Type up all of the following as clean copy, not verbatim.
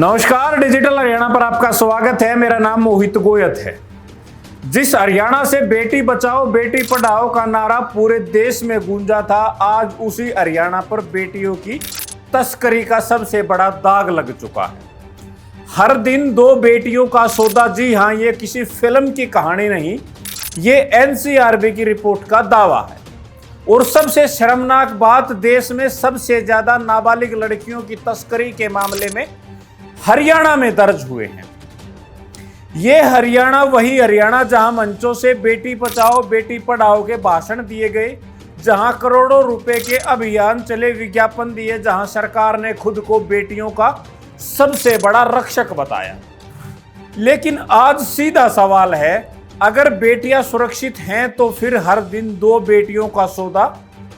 नमस्कार, डिजिटल हरियाणा पर आपका स्वागत है। मेरा नाम मोहित गोयत है। जिस हरियाणा से बेटी बचाओ बेटी पढ़ाओ का नारा पूरे देश में गूंजा था, आज उसी हरियाणा पर बेटियों की तस्करी का सबसे बड़ा दाग लग चुका है। हर दिन दो बेटियों का सौदा। जी हां, ये किसी फिल्म की कहानी नहीं, ये एनसीआरबी की रिपोर्ट का दावा है। और सबसे शर्मनाक बात, देश में सबसे ज्यादा नाबालिग लड़कियों की तस्करी के मामले में हरियाणा में दर्ज हुए हैं। ये हरियाणा वही हरियाणा जहां मंचों से बेटी बचाओ बेटी पढ़ाओ के भाषण दिए गए, जहां करोड़ों रुपए के अभियान चले, विज्ञापन दिए, जहां सरकार ने खुद को बेटियों का सबसे बड़ा रक्षक बताया। लेकिन आज सीधा सवाल है, अगर बेटियां सुरक्षित हैं तो फिर हर दिन दो बेटियों का सौदा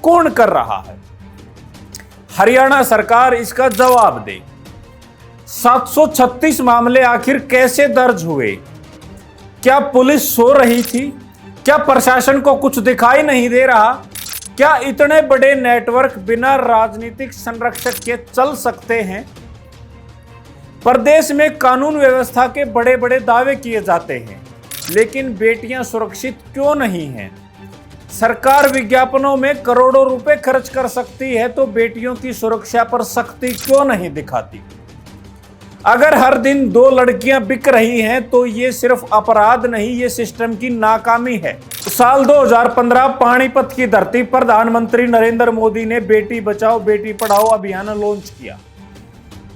कौन कर रहा है? हरियाणा सरकार इसका जवाब दे। 736 मामले आखिर कैसे दर्ज हुए? क्या पुलिस सो रही थी? क्या प्रशासन को कुछ दिखाई नहीं दे रहा? क्या इतने बड़े नेटवर्क बिना राजनीतिक संरक्षक के चल सकते हैं? प्रदेश में कानून व्यवस्था के बड़े बड़े दावे किए जाते हैं, लेकिन बेटियां सुरक्षित क्यों नहीं हैं? सरकार विज्ञापनों में करोड़ों रुपए खर्च कर सकती है, तो बेटियों की सुरक्षा पर सख्ती क्यों नहीं दिखाती? अगर हर दिन दो लड़कियां बिक रही हैं तो ये सिर्फ अपराध नहीं, ये सिस्टम की नाकामी है। साल 2015 पानीपत की धरती, प्रधानमंत्री नरेंद्र मोदी ने बेटी बचाओ बेटी पढ़ाओ अभियान लॉन्च किया।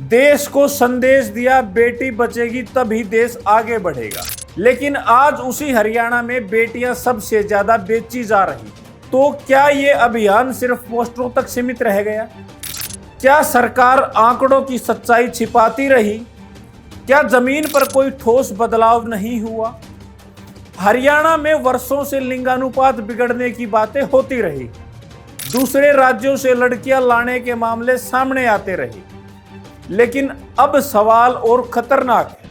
देश को संदेश दिया, बेटी बचेगी तभी देश आगे बढ़ेगा। लेकिन आज उसी हरियाणा में बेटियां सबसे ज्यादा बेची जा रही। तो क्या ये अभियान सिर्फ पोस्टरों तक सीमित रह गया? क्या सरकार आंकड़ों की सच्चाई छिपाती रही? क्या जमीन पर कोई ठोस बदलाव नहीं हुआ? हरियाणा में वर्षों से लिंगानुपात बिगड़ने की बातें होती रही, दूसरे राज्यों से लड़कियां लाने के मामले सामने आते रहे। लेकिन अब सवाल और खतरनाक है।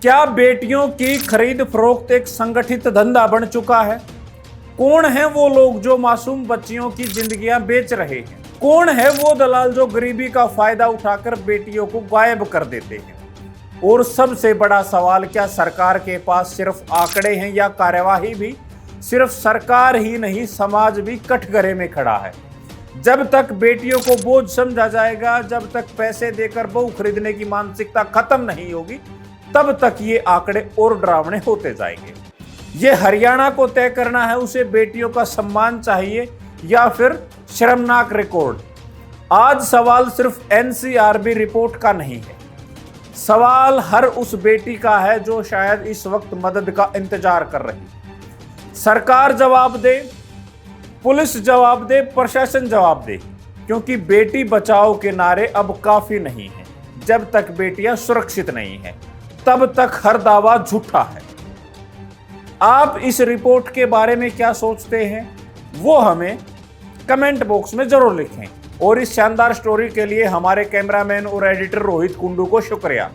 क्या बेटियों की खरीद फरोख्त एक संगठित धंधा बन चुका है? कौन है वो लोग जो मासूम बच्चियों की जिंदगियां बेच रहे हैं? कौन है वो दलाल जो गरीबी का फायदा उठाकर बेटियों को गायब कर देते हैं? और सबसे बड़ा सवाल, क्या सरकार के पास सिर्फ आंकड़े हैं या कार्यवाही भी? सिर्फ सरकार ही नहीं, समाज भी कठघरे में खड़ा है। जब तक बेटियों को बोझ समझा जाएगा, जब तक पैसे देकर बहू खरीदने की मानसिकता खत्म नहीं होगी, तब तक ये आंकड़े और डरावने होते जाएंगे। ये हरियाणा को तय करना है, उसे बेटियों का सम्मान चाहिए या फिर शर्मनाक रिकॉर्ड। आज सवाल सिर्फ एनसीआरबी रिपोर्ट का नहीं है, सवाल हर उस बेटी का है जो शायद इस वक्त मदद का इंतजार कर रही। सरकार जवाब दे, पुलिस जवाब दे, प्रशासन जवाब दे, क्योंकि बेटी बचाओ के नारे अब काफी नहीं है। जब तक बेटियां सुरक्षित नहीं है, तब तक हर दावा झूठा है। आप इस रिपोर्ट के बारे में क्या सोचते हैं, वो हमें कमेंट बॉक्स में जरूर लिखें। और इस शानदार स्टोरी के लिए हमारे कैमरामैन और एडिटर रोहित कुंडू को शुक्रिया।